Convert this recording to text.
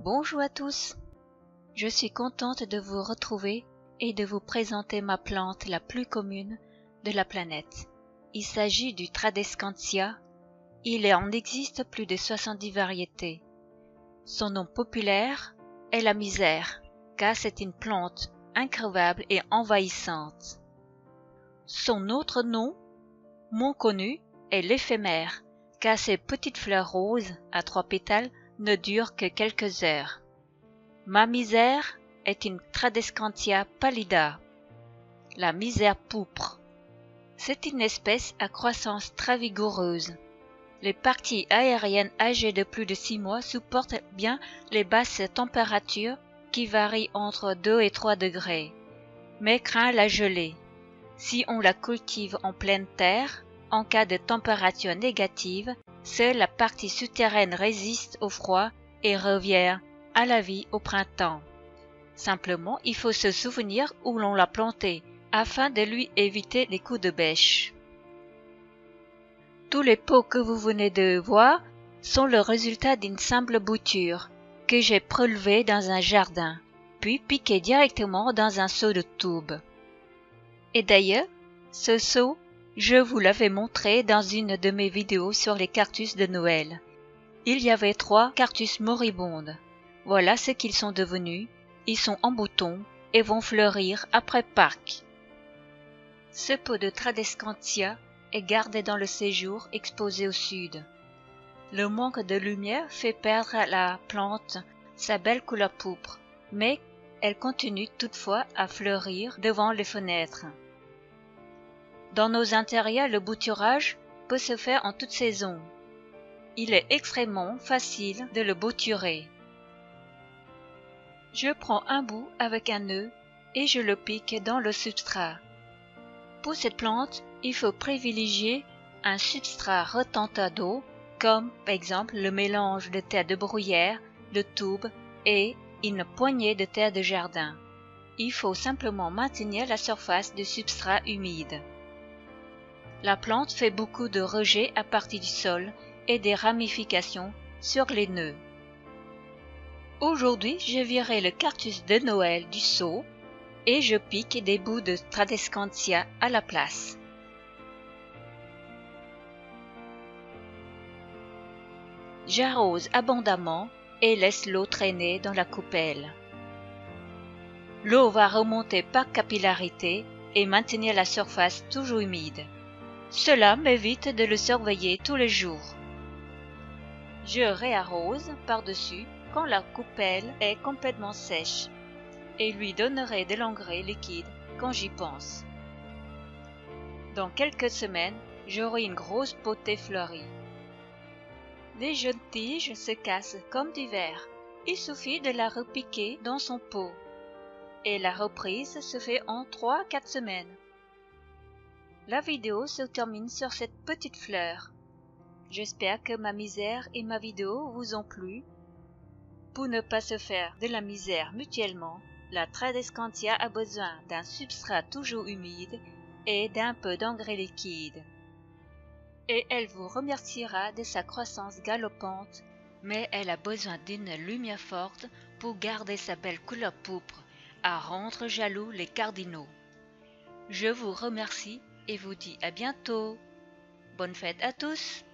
Bonjour à tous, je suis contente de vous retrouver et de vous présenter ma plante la plus commune de la planète. Il s'agit du Tradescantia. Il en existe plus de 70 variétés. Son nom populaire est la misère, car c'est une plante increvable et envahissante. Son autre nom, moins connu, est l'éphémère, car ses petites fleurs roses à 3 pétales ne durent que quelques heures. Ma misère est une Tradescantia pallida, la misère pourpre. C'est une espèce à croissance très vigoureuse. Les parties aériennes âgées de plus de 6 mois supportent bien les basses températures qui varient entre 2 et 3 degrés, mais craint la gelée. Si on la cultive en pleine terre, en cas de température négative, seule la partie souterraine résiste au froid et revient à la vie au printemps. Simplement, il faut se souvenir où l'on l'a plantée, afin de lui éviter les coups de bêche. Tous les pots que vous venez de voir sont le résultat d'une simple bouture que j'ai prélevée dans un jardin, puis piquée directement dans un seau de toube. Et d'ailleurs, ce seau, je vous l'avais montré dans une de mes vidéos sur les cactus de Noël. Il y avait 3 cactus moribondes. Voilà ce qu'ils sont devenus. Ils sont en bouton et vont fleurir après Pâques. Ce pot de Tradescantia est gardé dans le séjour exposé au sud. Le manque de lumière fait perdre à la plante sa belle couleur pourpre, mais elle continue toutefois à fleurir devant les fenêtres. Dans nos intérieurs, le bouturage peut se faire en toute saison. Il est extrêmement facile de le bouturer. Je prends un bout avec un nœud et je le pique dans le substrat. Pour cette plante, il faut privilégier un substrat retentant d'eau, comme par exemple le mélange de terre de bruyère, de toube et une poignée de terre de jardin. Il faut simplement maintenir la surface du substrat humide. La plante fait beaucoup de rejets à partir du sol et des ramifications sur les nœuds. Aujourd'hui, je virerai le cactus de Noël du seau et je pique des bouts de Tradescantia à la place. J'arrose abondamment et laisse l'eau traîner dans la coupelle. L'eau va remonter par capillarité et maintenir la surface toujours humide. Cela m'évite de le surveiller tous les jours. Je réarrose par-dessus quand la coupelle est complètement sèche et lui donnerai de l'engrais liquide quand j'y pense. Dans quelques semaines, j'aurai une grosse potée fleurie. Les jeunes tiges se cassent comme du verre. Il suffit de la repiquer dans son pot. Et la reprise se fait en 3-4 semaines. La vidéo se termine sur cette petite fleur. J'espère que ma misère et ma vidéo vous ont plu. Pour ne pas se faire de la misère mutuellement, la Tradescantia a besoin d'un substrat toujours humide et d'un peu d'engrais liquide. Et elle vous remerciera de sa croissance galopante, mais elle a besoin d'une lumière forte pour garder sa belle couleur pourpre, à rendre jaloux les cardinaux. Je vous remercie et vous dis à bientôt. Bonne fête à tous!